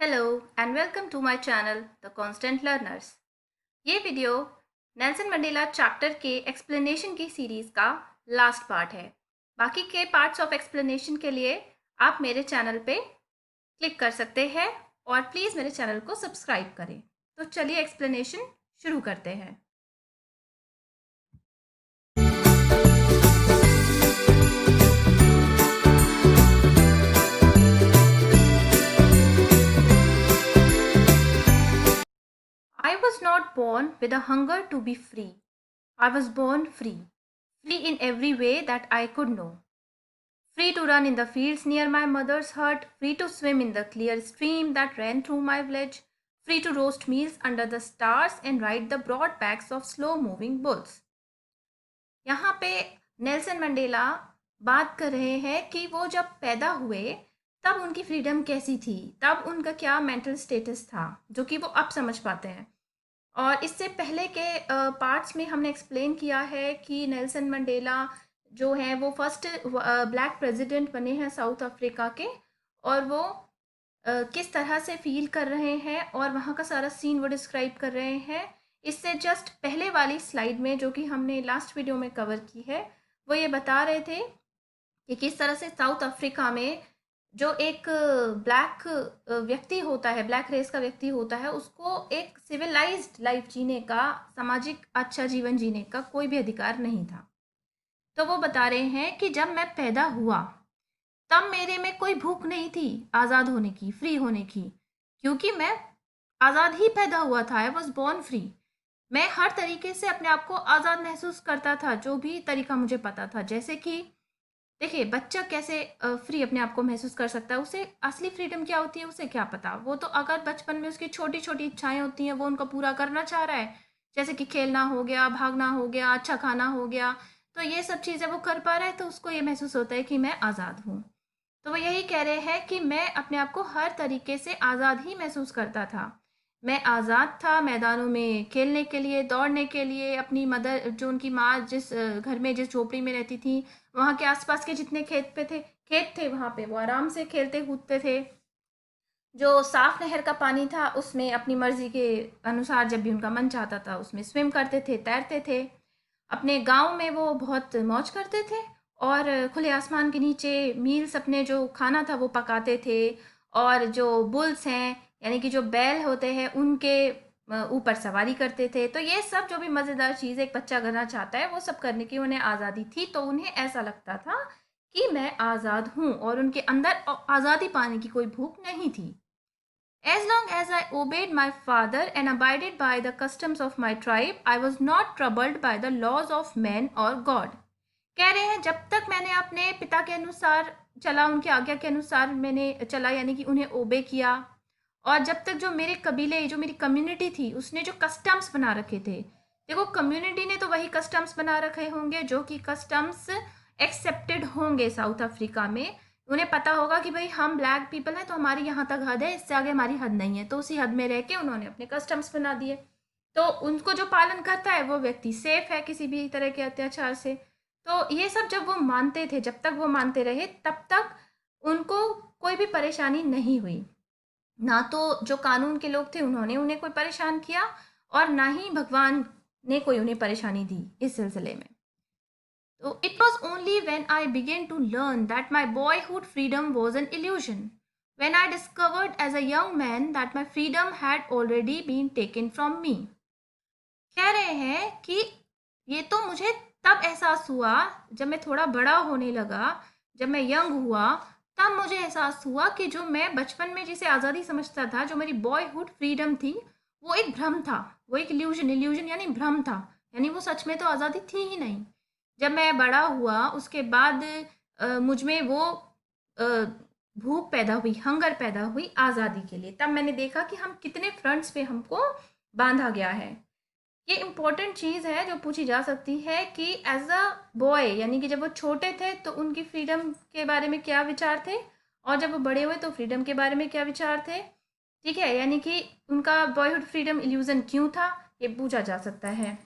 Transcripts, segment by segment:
Hello and welcome to my channel the constant learners. ये video Nelson Mandela chapter के explanation की series का last part है। बाकी के पार्ट्स ऑफ एक्सप्लेनेशन के लिए आप मेरे चैनल पे क्लिक कर सकते हैं और प्लीज़ मेरे चैनल को सब्सक्राइब करें। तो चलिए एक्सप्लेनेशन शुरू करते हैं। I was not born with a hunger to be free. I was born free, free in every way that I could know. Free to run in the fields near my mother's hut, free to swim in the clear stream that ran through my village, free to roast meals under the stars and ride the broad backs of slow moving bulls. यहाँ पे Nelson Mandela बात कर रहे हैं कि वो जब पैदा हुए तब उनकी फ्रीडम कैसी थी, तब उनका क्या मेंटल स्टेटस था, जो कि वो अब समझ पाते हैं। और इससे पहले के पार्ट्स में हमने एक्सप्लेन किया है कि नेल्सन मंडेला जो हैं वो फर्स्ट ब्लैक प्रेसिडेंट बने हैं साउथ अफ्रीका के, और वो किस तरह से फील कर रहे हैं और वहाँ का सारा सीन वो डिस्क्राइब कर रहे हैं। इससे जस्ट पहले वाली स्लाइड में जो कि हमने लास्ट वीडियो में कवर की है, वो ये बता रहे थे कि किस तरह से साउथ अफ्रीका में जो एक ब्लैक व्यक्ति होता है, ब्लैक रेस का व्यक्ति होता है, उसको एक सिविलाइज्ड लाइफ जीने का, सामाजिक अच्छा जीवन जीने का कोई भी अधिकार नहीं था। तो वो बता रहे हैं कि जब मैं पैदा हुआ तब मेरे में कोई भूख नहीं थी आज़ाद होने की, फ्री होने की, क्योंकि मैं आज़ाद ही पैदा हुआ था। I was born free. मैं हर तरीके से अपने आप को आज़ाद महसूस करता था, जो भी तरीका मुझे पता था। जैसे कि देखिए, बच्चा कैसे फ्री अपने आप को महसूस कर सकता है, उसे असली फ्रीडम क्या होती है उसे क्या पता। वो तो अगर बचपन में उसकी छोटी छोटी इच्छाएं होती हैं, वो उनको पूरा करना चाह रहा है, जैसे कि खेलना हो गया, भागना हो गया, अच्छा खाना हो गया, तो ये सब चीज़ें वो कर पा रहा है, तो उसको ये महसूस होता है कि मैं आज़ाद हूँ। तो वो यही कह रहे हैं कि मैं अपने आप को हर तरीके से आज़ाद ही महसूस करता था। मैं आज़ाद था मैदानों में खेलने के लिए, दौड़ने के लिए। अपनी मदर, जो उनकी माँ जिस घर में, जिस झोपड़ी में रहती थी, वहाँ के आसपास के जितने खेत थे, वहाँ पे वो आराम से खेलते कूदते थे। जो साफ नहर का पानी था, उसमें अपनी मर्जी के अनुसार जब भी उनका मन चाहता था उसमें स्विम करते थे, तैरते थे। अपने गांव में वो बहुत मौज करते थे और खुले आसमान के नीचे मील्स, अपने जो खाना था वो पकाते थे। और जो बुल्स हैं, यानी कि जो बैल होते हैं, उनके ऊपर सवारी करते थे। तो ये सब जो भी मज़ेदार चीज़ एक बच्चा करना चाहता है, वो सब करने की उन्हें आज़ादी थी। तो उन्हें ऐसा लगता था कि मैं आज़ाद हूँ और उनके अंदर आज़ादी पाने की कोई भूख नहीं थी। As long as I obeyed my father and abided by the customs of my tribe, I was not troubled by the laws of men or God. कह रहे हैं जब तक मैंने अपने पिता के अनुसार चला, उनकी आज्ञा के अनुसार मैंने चला, यानी कि उन्हें ओबे किया, और जब तक जो मेरे कबीले, जो मेरी कम्युनिटी थी, उसने जो कस्टम्स बना रखे थे, देखो कम्युनिटी ने तो वही कस्टम्स बना रखे होंगे जो कि कस्टम्स एक्सेप्टेड होंगे साउथ अफ्रीका में। उन्हें पता होगा कि भाई हम ब्लैक पीपल हैं, तो हमारी यहाँ तक हद है, इससे आगे हमारी हद नहीं है। तो उसी हद में रह के उन्होंने अपने कस्टम्स बना दिए। तो उनको जो पालन करता है वो व्यक्ति सेफ है किसी भी तरह के अत्याचार से। तो ये सब जब वो मानते थे, जब तक वो मानते रहे, तब तक उनको कोई भी परेशानी नहीं हुई। ना तो जो कानून के लोग थे उन्होंने उन्हें कोई परेशान किया, और ना ही भगवान ने कोई उन्हें परेशानी दी इस सिलसिले में। So it was only when I began to learn that my boyhood freedom was an illusion, when I discovered as a young man that my freedom had already been taken from me. कह रहे हैं कि ये तो मुझे तब एहसास हुआ जब मैं थोड़ा बड़ा होने लगा, जब मैं यंग हुआ, तब मुझे एहसास हुआ कि जो मैं बचपन में जिसे आज़ादी समझता था, जो मेरी बॉयहुड फ्रीडम थी, वो एक भ्रम था, वो एक इल्यूजन यानी भ्रम था, यानी वो सच में तो आज़ादी थी ही नहीं। जब मैं बड़ा हुआ उसके बाद मुझ में वो भूख पैदा हुई, हंगर पैदा हुई आज़ादी के लिए। तब मैंने देखा कि हम कितने फ्रंट्स पे हमको बांधा गया है। ये इम्पोर्टेंट चीज़ है जो पूछी जा सकती है कि एज अ बॉय, यानी कि जब वो छोटे थे तो उनकी फ्रीडम के बारे में क्या विचार थे, और जब वो बड़े हुए तो फ्रीडम के बारे में क्या विचार थे। ठीक है, यानी कि उनका बॉयहुड फ्रीडम इल्यूजन क्यों था, ये पूछा जा सकता है।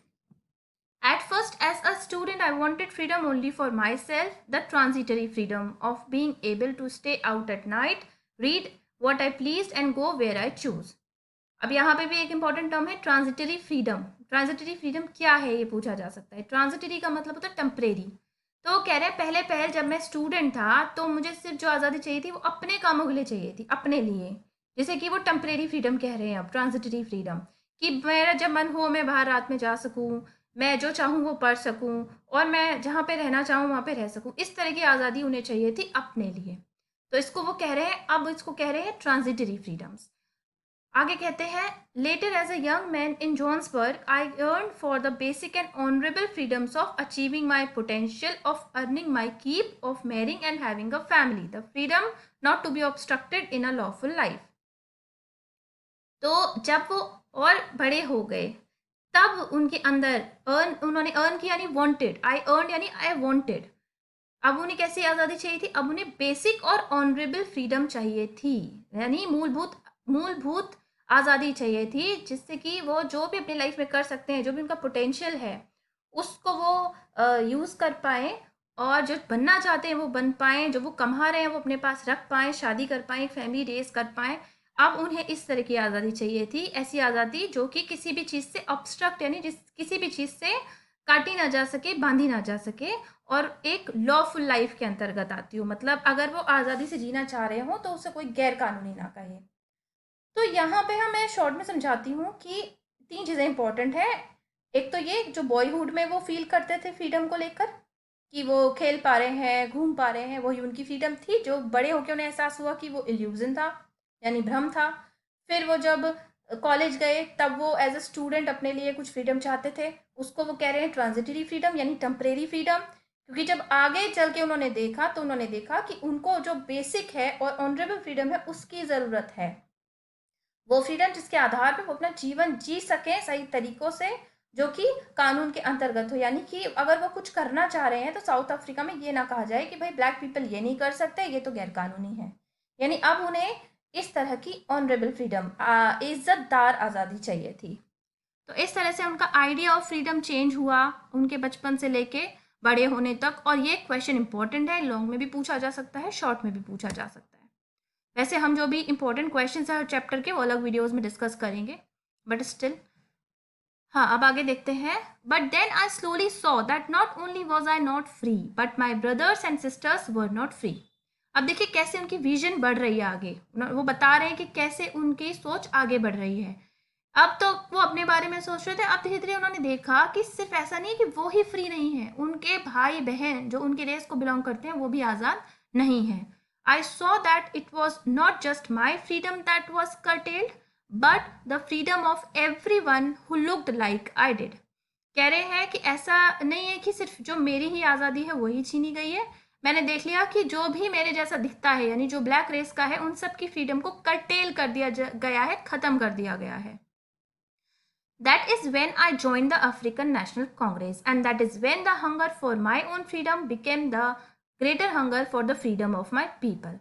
At first, as a student, I wanted freedom only for myself, the transitory freedom of being able to stay out at night, read, what I pleased and go where I choose. अब यहाँ पे भी एक important term है transitory freedom. Transitory freedom क्या है ये पूछा जा सकता है। ट्रांजिटरी का मतलब होता है टेम्परेरी। तो वो कह रहे हैं पहले पहल जब मैं स्टूडेंट था तो मुझे सिर्फ जो आज़ादी चाहिए थी वो अपने कामों के लिए चाहिए थी, अपने लिए। जैसे कि वो टेम्परेरी फ्रीडम कह रहे हैं अब, ट्रांजिटरी फ्रीडम, कि मेरा जब मन हो मैं बाहर रात में जा सकूँ, मैं जो चाहूँ वो पढ़ सकूँ, और मैं जहाँ पे रहना चाहूँ वहाँ पे रह सकूँ। इस तरह की आज़ादी उन्हें चाहिए थी अपने लिए। तो इसको वो कह रहे हैं, अब इसको कह रहे हैं ट्रांजिटरी फ्रीडम्स। आगे कहते हैं later as a young man in Johannesburg I yearned for the basic and honourable freedoms of achieving my potential, of earning my keep, of marrying and having a family, the freedom not to be obstructed in a lawful life. तो जब वो और बड़े हो गए तब उनके अंदर उन्होंने अर्न किया यानी वांटेड, आई अर्न यानी आई वांटेड। अब उन्हें कैसी आज़ादी चाहिए थी? अब उन्हें बेसिक और ऑनरेबल फ्रीडम चाहिए थी, यानी मूलभूत मूलभूत आज़ादी चाहिए थी, जिससे कि वो जो भी अपनी लाइफ में कर सकते हैं, जो भी उनका पोटेंशियल है, उसको वो यूज़ कर पाएँ, और जो बनना चाहते हैं वो बन पाएँ, जो वो कमा रहे हैं वो अपने पास रख पाएँ, शादी कर पाएँ, फैमिली रेज़ कर पाएँ। अब उन्हें इस तरह की आज़ादी चाहिए थी, ऐसी आज़ादी जो कि किसी भी चीज़ से ऑब्स्ट्रक्ट यानी किसी भी चीज़ से काटी ना जा सके, बांधी ना जा सके, और एक लॉफुल लाइफ के अंतर्गत आती हो। मतलब अगर वो आज़ादी से जीना चाह रहे हो तो उसे कोई गैर कानूनी ना कहे। तो यहाँ पे मैं शॉर्ट में समझाती हूँ कि 3 चीज़ें इंपॉर्टेंट है। एक तो ये जो बॉयहुड में वो फील करते थे फ्रीडम को लेकर, कि वो खेल पा रहे हैं, घूम पा रहे हैं, वही उनकी फ्रीडम थी। जो बड़े होकर उन्हें एहसास हुआ कि वो इल्यूजन था, यानी भ्रम था। फिर वो जब कॉलेज गए तब वो एज अ स्टूडेंट अपने लिए कुछ फ्रीडम चाहते थे, उसको वो कह रहे हैं ट्रांजिटरी फ्रीडम यानी टेम्परेरी फ्रीडम। क्योंकि जब आगे चल के उन्होंने देखा तो उन्होंने देखा कि उनको जो बेसिक है और ऑनरेबल फ्रीडम है उसकी ज़रूरत है। वो फ्रीडम जिसके आधार पर वो अपना जीवन जी सकें सही तरीकों से, जो कि कानून के अंतर्गत हो। यानी कि अगर वो कुछ करना चाह रहे हैं तो साउथ अफ्रीका में ये ना कहा जाए कि भाई ब्लैक पीपल ये नहीं कर सकते, ये तो गैर कानूनी है। यानी अब उन्हें इस तरह की ऑनरेबल फ्रीडम, इज्जतदार आज़ादी चाहिए थी। तो इस तरह से उनका आइडिया ऑफ फ्रीडम चेंज हुआ उनके बचपन से लेके बड़े होने तक। और ये क्वेश्चन इंपॉर्टेंट है, लॉन्ग में भी पूछा जा सकता है, शॉर्ट में भी पूछा जा सकता है। वैसे हम जो भी इंपॉर्टेंट क्वेश्चन है चैप्टर के वो अलग वीडियोज में डिस्कस करेंगे, बट स्टिल। हाँ, अब आगे देखते हैं। But then I slowly saw that not only was I not free but my brothers and sisters were not free. अब देखिए कैसे उनकी विजन बढ़ रही है आगे। वो बता रहे हैं कि कैसे उनकी सोच आगे बढ़ रही है। अब तो वो अपने बारे में सोच रहे थे, अब धीरे धीरे उन्होंने देखा कि सिर्फ ऐसा नहीं है कि वो ही फ्री नहीं है, उनके भाई बहन जो उनके रेस को बिलोंग करते हैं वो भी आज़ाद नहीं है। I saw that it was not just my freedom that was curtailed, but the freedom of everyone who looked like I did. कह रहे हैं कि ऐसा नहीं है कि सिर्फ जो मेरी ही आज़ादी है वही छीनी गई है। मैंने देख लिया कि जो भी मेरे जैसा दिखता है, यानी जो ब्लैक रेस का है, उन सब की फ्रीडम को कर्टेल कर दिया गया है, ख़त्म कर दिया गया है। That is when I joined the African National Congress, and that is when the hunger for my own freedom became the greater hunger for the freedom of my people.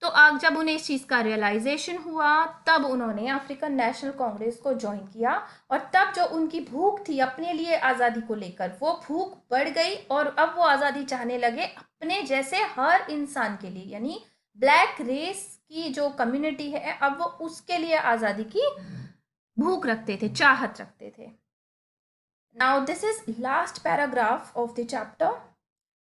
तो आज जब उन्हें इस चीज़ का रियलाइजेशन हुआ तब उन्होंने अफ्रीकन नेशनल कांग्रेस को ज्वाइन किया, और तब जो उनकी भूख थी अपने लिए आज़ादी को लेकर वो भूख बढ़ गई, और अब वो आज़ादी चाहने लगे अपने जैसे हर इंसान के लिए, यानी ब्लैक रेस की जो कम्युनिटी है अब वो उसके लिए आज़ादी की भूख रखते थे, चाहत रखते थे। Now this is last paragraph of the chapter.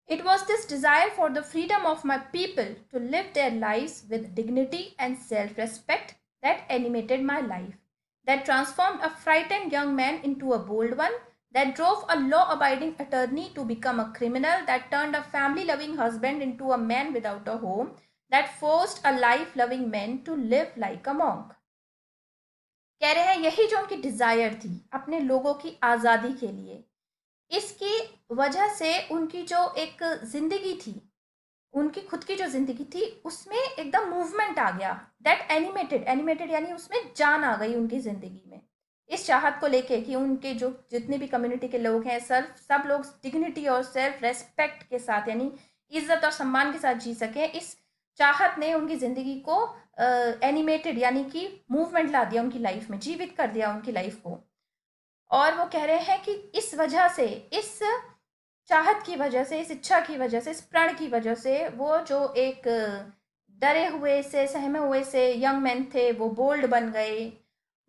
It was this desire for the freedom of my people to live their lives with dignity and self-respect that animated my life, that transformed a frightened young man into a bold one, that drove a law-abiding attorney to become a criminal, that turned a family-loving husband into a man without a home, that forced a life-loving man to live like a monk. कह रहे हैं यही जो उनकी desire थी अपने लोगों की आज़ादी के लिए, इसकी वजह से उनकी जो एक ज़िंदगी थी, उनकी खुद की जो ज़िंदगी थी उसमें एकदम मूवमेंट आ गया। दैट एनिमेटेड, एनिमेटेड यानी उसमें जान आ गई उनकी ज़िंदगी में, इस चाहत को लेके कि उनके जो जितने भी कम्युनिटी के लोग हैं सब लोग डिग्निटी और सेल्फ रेस्पेक्ट के साथ, यानी इज्जत और सम्मान के साथ जी सकें। इस चाहत ने उनकी ज़िंदगी को एनिमेटेड यानी कि मूवमेंट ला दिया उनकी लाइफ में, जीवित कर दिया उनकी लाइफ को। और वो कह रहे हैं कि इस वजह से, इस चाहत की वजह से, इस इच्छा की वजह से, इस प्रण की वजह से वो जो एक डरे हुए से, सहमे हुए से यंग मैन थे, वो बोल्ड बन गए।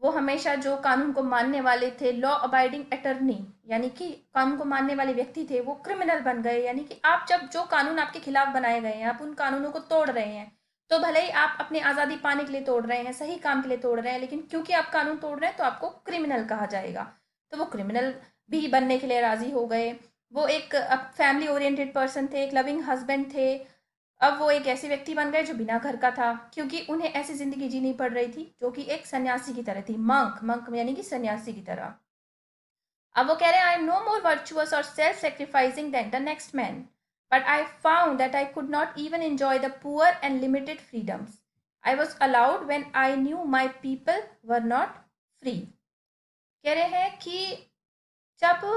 वो हमेशा जो कानून को मानने वाले थे, लॉ अबाइडिंग अटर्नी यानी कि कानून को मानने वाले व्यक्ति थे, वो क्रिमिनल बन गए। यानी कि आप जब जो कानून आपके खिलाफ बनाए गए हैं, आप उन कानूनों को तोड़ रहे हैं, तो भले ही आप अपनी आज़ादी पाने के लिए तोड़ रहे हैं, सही काम के लिए तोड़ रहे हैं, लेकिन क्योंकि आप कानून तोड़ रहे हैं तो आपको क्रिमिनल कहा जाएगा। तो वो क्रिमिनल भी बनने के लिए राजी हो गए। वो एक फैमिली ओरिएंटेड पर्सन थे, एक लविंग हस्बैंड थे। अब वो एक ऐसे व्यक्ति बन गए जो बिना घर का था, क्योंकि उन्हें ऐसी जिंदगी जीनी पड़ रही थी जो कि एक सन्यासी की तरह थी, मंक मंक यानी कि सन्यासी की तरह। अब वो कह रहे हैं, I am no more virtuous और self sacrificing than the next man, but I found that I could not even enjoy the poor and limited freedoms I was allowed when I knew my people were not free. कह रहे हैं कि जब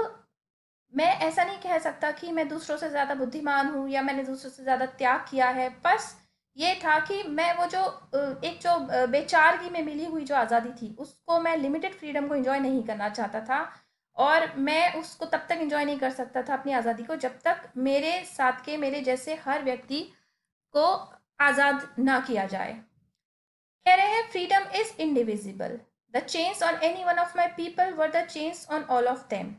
मैं ऐसा नहीं कह सकता कि मैं दूसरों से ज़्यादा बुद्धिमान हूँ या मैंने दूसरों से ज़्यादा त्याग किया है, बस ये था कि मैं वो जो एक जो बेचारगी में मिली हुई जो आज़ादी थी, उसको मैं लिमिटेड फ्रीडम को एंजॉय नहीं करना चाहता था। और मैं उसको तब तक एंजॉय नहीं कर सकता था अपनी आज़ादी को, जब तक मेरे साथ के मेरे जैसे हर व्यक्ति को आज़ाद ना किया जाए। कह रहे हैं, freedom is indivisible, the chains on any one of my people were the chains on all of them,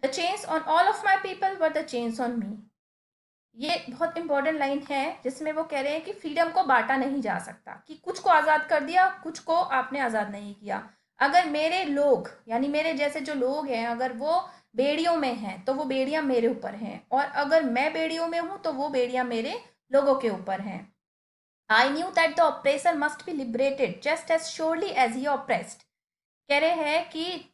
the chains on all of my people were the chains on me. ये बहुत इंपॉर्टेंट लाइन है जिसमें वो कह रहे हैं कि freedom को बांटा नहीं जा सकता, कि कुछ को आज़ाद कर दिया, कुछ को आपने आज़ाद नहीं किया। अगर मेरे लोग यानी मेरे जैसे जो लोग हैं, अगर वो बेड़ियों में हैं तो वो बेड़ियां मेरे ऊपर हैं, और अगर मैं बेड़ियों में हूं तो वो बेड़ियां मेरे लोगों के ऊपर हैं। I knew that the oppressor must be liberated just as surely as he oppressed. कह रहे हैं कि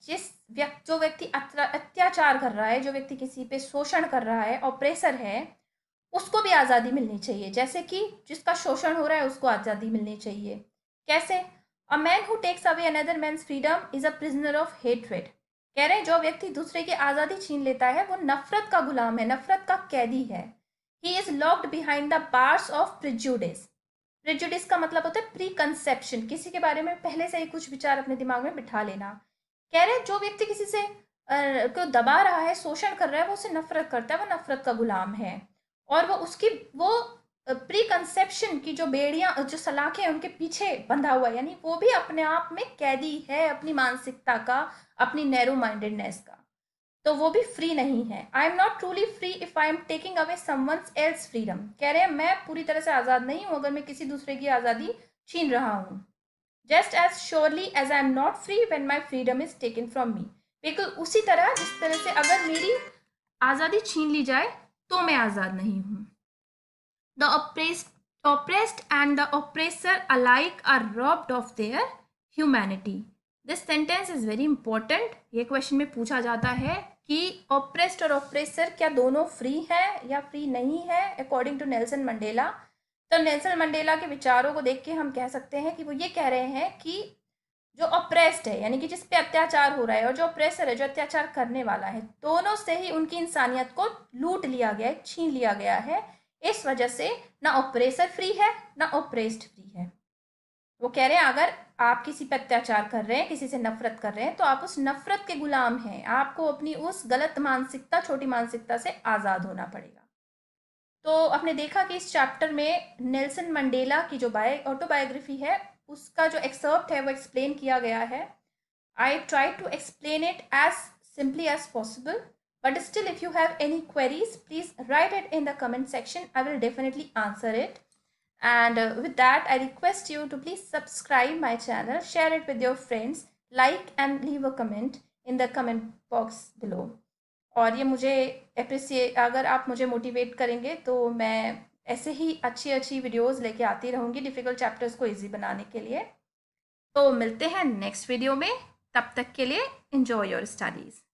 जो व्यक्ति अत्याचार कर रहा है, जो व्यक्ति किसी पे शोषण कर रहा है, ऑपरेसर है, उसको भी आज़ादी मिलनी चाहिए, जैसे कि जिसका शोषण हो रहा है उसको आज़ादी मिलनी चाहिए। कैसे? A man who takes away another man's freedom is a prisoner of hatred. कह रहे हैं, जो व्यक्ति दूसरे की आज़ादी छीन लेता है वो नफरत का गुलाम है, नफरत का कैदी है। He is locked behind the bars of prejudice. Prejudice का मतलब होता है प्री कंसेप्शन, किसी के बारे में पहले से ही कुछ विचार अपने दिमाग में बिठा लेना। कह रहे हैं, जो व्यक्ति किसी से को दबा रहा है, शोषण कर रहा है, वो उससे नफरत करता है, वो नफरत का गुलाम है। और वो उसकी वो प्री कंसेप्शन की जो बेड़ियां, जो सलाखें हैं, उनके पीछे बंधा हुआ है, यानी वो भी अपने आप में कैदी है, अपनी मानसिकता का, अपनी नैरो माइंडेडनेस का। तो वो भी फ्री नहीं है। आई am not truly free if I am taking away someone's else freedom. कह रहे हैं, मैं पूरी तरह से आज़ाद नहीं हूं अगर मैं किसी दूसरे की आज़ादी छीन रहा हूं। Just as surely as I am not free when my freedom is taken from me. बिल्कुल उसी तरह जिस तरह से अगर मेरी आज़ादी छीन ली जाए तो मैं आज़ाद नहीं हूं। The oppressed and the oppressor alike are robbed of their humanity. This sentence is very important. ये क्वेश्चन में पूछा जाता है कि ऑप्रेस्ड और ऑप्रेसर क्या दोनों फ्री है या फ्री नहीं है अकॉर्डिंग टू नेल्सन मंडेला। तो नेल्सन मंडेला के विचारों को देख के हम कह सकते हैं कि वो ये कह रहे हैं कि जो ऑप्रेस्ड है यानी कि जिस पे अत्याचार हो रहा है, और जो ऑप्रेसर है जो अत्याचार करने वाला है, दोनों से ही उनकी इंसानियत को लूट लिया गया है, छीन लिया गया है। इस वजह से ना ऑप्रेसर फ्री है ना ऑप्रेस्ड फ्री है। वो कह रहे हैं, अगर आप किसी पर अत्याचार कर रहे हैं, किसी से नफरत कर रहे हैं, तो आप उस नफरत के गुलाम हैं। आपको अपनी उस गलत मानसिकता, छोटी मानसिकता से आज़ाद होना पड़ेगा। तो आपने देखा कि इस चैप्टर में नेल्सन मंडेला की जो ऑटोबायोग्राफी है, उसका जो एक्सर्प्ट है वो एक्सप्लेन किया गया है। I try to explain it as simply as possible, but still if you have any queries, please write it in the comment section. I will definitely answer it. And with that, I request you to please subscribe my channel, share it with your friends, like and leave a comment in the comment box below. और ये मुझे appreciate, अगर आप मुझे motivate करेंगे तो मैं ऐसे ही अच्छी अच्छी वीडियोस लेके आती रहूँगी डिफ़िकल्ट चैप्टर्स को ईजी बनाने के लिए। तो मिलते हैं नेक्स्ट वीडियो में, तब तक के लिए एंजॉय योर स्टडीज़।